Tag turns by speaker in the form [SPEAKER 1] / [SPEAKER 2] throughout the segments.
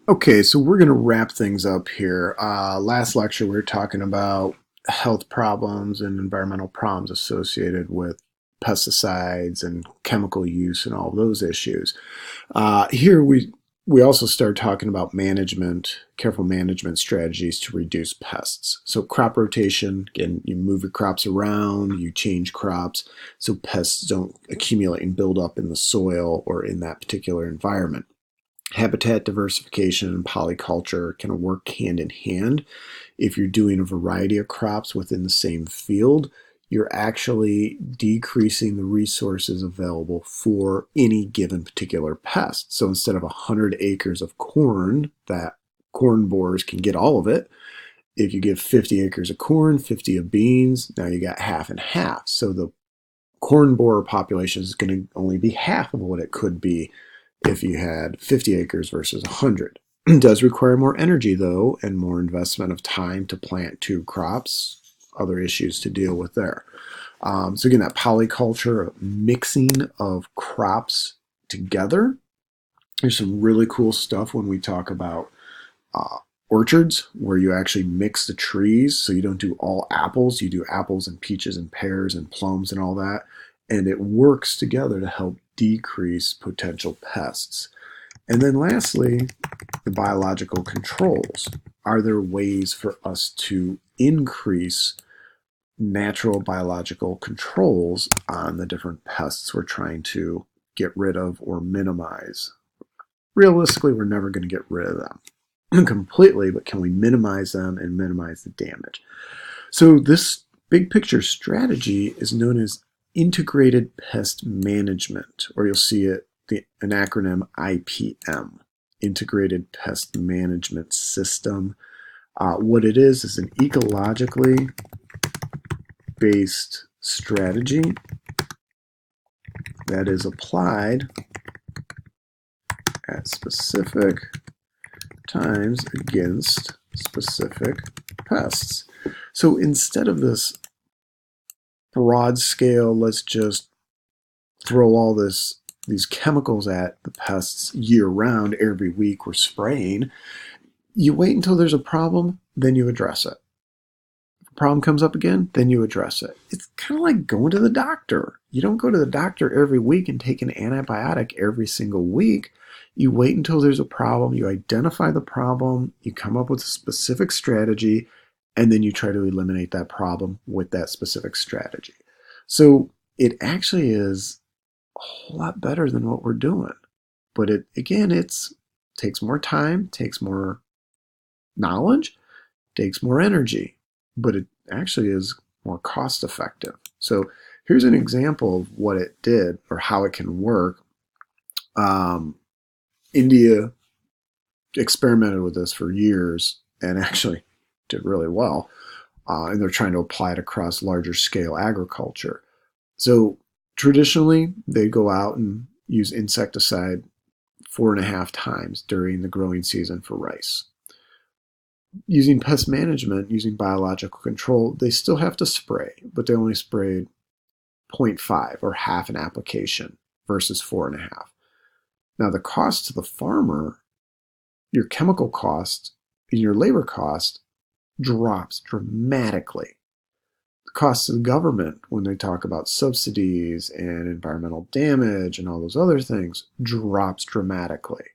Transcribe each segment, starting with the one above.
[SPEAKER 1] Okay, so we're going to wrap things up here. Last lecture, we were talking about health problems and environmental problems associated with pesticides and chemical use and all those issues. Here, we also start talking about management, careful management strategies to reduce pests. So crop rotation, again, you move your crops around, you change crops so pests don't accumulate and build up in the soil or in that particular environment. Habitat diversification and polyculture can work hand in hand. If you're doing a variety of crops within the same field, you're actually decreasing the resources available for any given particular pest. So instead of 100 acres of corn, that corn borers can get all of it. If you give 50 acres of corn, 50 of beans, now you got half and half. So the corn borer population is going to only be half of what it could be if you had 50 acres versus 100. It does require more energy, though, and more investment of time to plant two crops, other issues to deal with there. So again, that polyculture, mixing of crops together. There's some really cool stuff when we talk about orchards, where you actually mix the trees. So you don't do all apples, you do apples and peaches and pears and plums and all that. And it works together to help decrease potential pests. And then lastly, the biological controls. Are there ways for us to increase natural biological controls on the different pests we're trying to get rid of or minimize? Realistically, we're never going to get rid of them completely, but can we minimize them and minimize the damage? So this big picture strategy is known as integrated pest management, or you'll see it, an acronym IPM, integrated pest management system. What it is an ecologically based strategy that is applied at specific times against specific pests. So instead of this broad scale, let's just throw all these chemicals at the pests year round, every week we're spraying, you wait until there's a problem, then you address it. If a problem comes up again, then you address it. It's kind of like going to the doctor. You don't go to the doctor every week and take an antibiotic every single week. You wait until there's a problem, you identify the problem, you come up with a specific strategy, and then you try to eliminate that problem with that specific strategy. So it actually is a whole lot better than what we're doing. But it takes more time, takes more knowledge, takes more energy, but it actually is more cost effective. So here's an example of what it did or how it can work. India experimented with this for years and actually did really well. And they're trying to apply it across larger scale agriculture. So traditionally, they go out and use insecticide 4.5 times during the growing season for rice. Using pest management, using biological control, they still have to spray, but they only sprayed 0.5 or half an application versus 4.5. Now the cost to the farmer, your chemical cost and your labor cost drops dramatically. The cost to the government, when they talk about subsidies and environmental damage and all those other things, drops dramatically.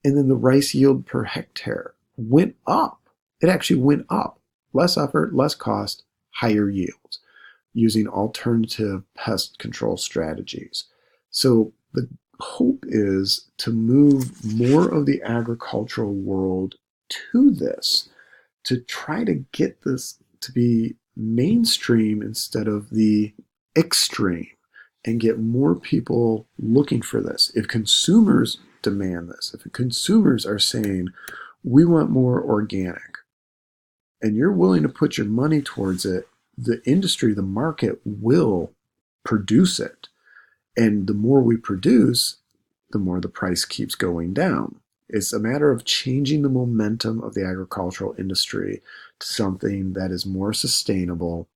[SPEAKER 1] And then the rice yield per hectare went up. It actually went up. Less effort, less cost, higher yields, using alternative pest control strategies. So the hope is to move more of the agricultural world to this, to try to get this to be mainstream instead of the extreme, and get more people looking for this. If consumers demand this, if consumers are saying, we want more organic, and you're willing to put your money towards it, the industry, the market will produce it. And the more we produce, the more the price keeps going down. It's a matter of changing the momentum of the agricultural industry to something that is more sustainable,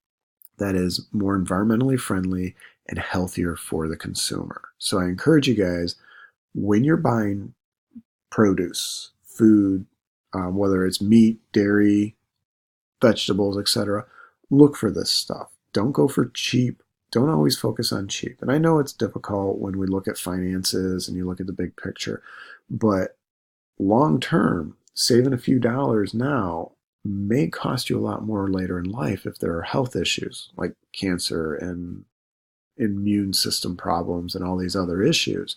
[SPEAKER 1] that is more environmentally friendly, and healthier for the consumer. So I encourage you guys, when you're buying produce, food, whether it's meat, dairy, vegetables, etc. Look for this stuff. Don't go for cheap. Don't always focus on cheap. And I know it's difficult when we look at finances and you look at the big picture, but long term, saving a few dollars now may cost you a lot more later in life if there are health issues like cancer and immune system problems and all these other issues.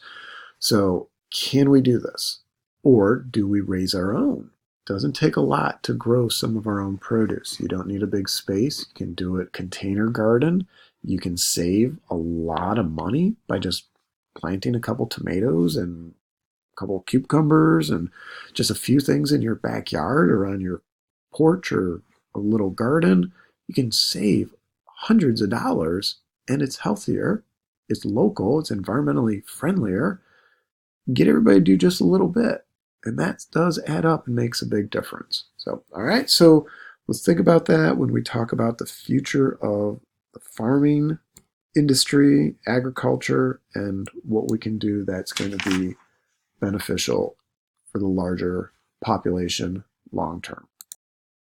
[SPEAKER 1] So, can we do this? Or do we raise our own? Doesn't take a lot to grow some of our own produce. You don't need a big space. You can do it container garden. You can save a lot of money by just planting a couple tomatoes and a couple cucumbers and just a few things in your backyard or on your porch or a little garden. You can save hundreds of dollars, and it's healthier, it's local, it's environmentally friendlier. Get everybody to do just a little bit, and that does add up and makes a big difference. So, all right, so let's think about that when we talk about the future of the farming industry, agriculture, and what we can do that's going to be beneficial for the larger population long term.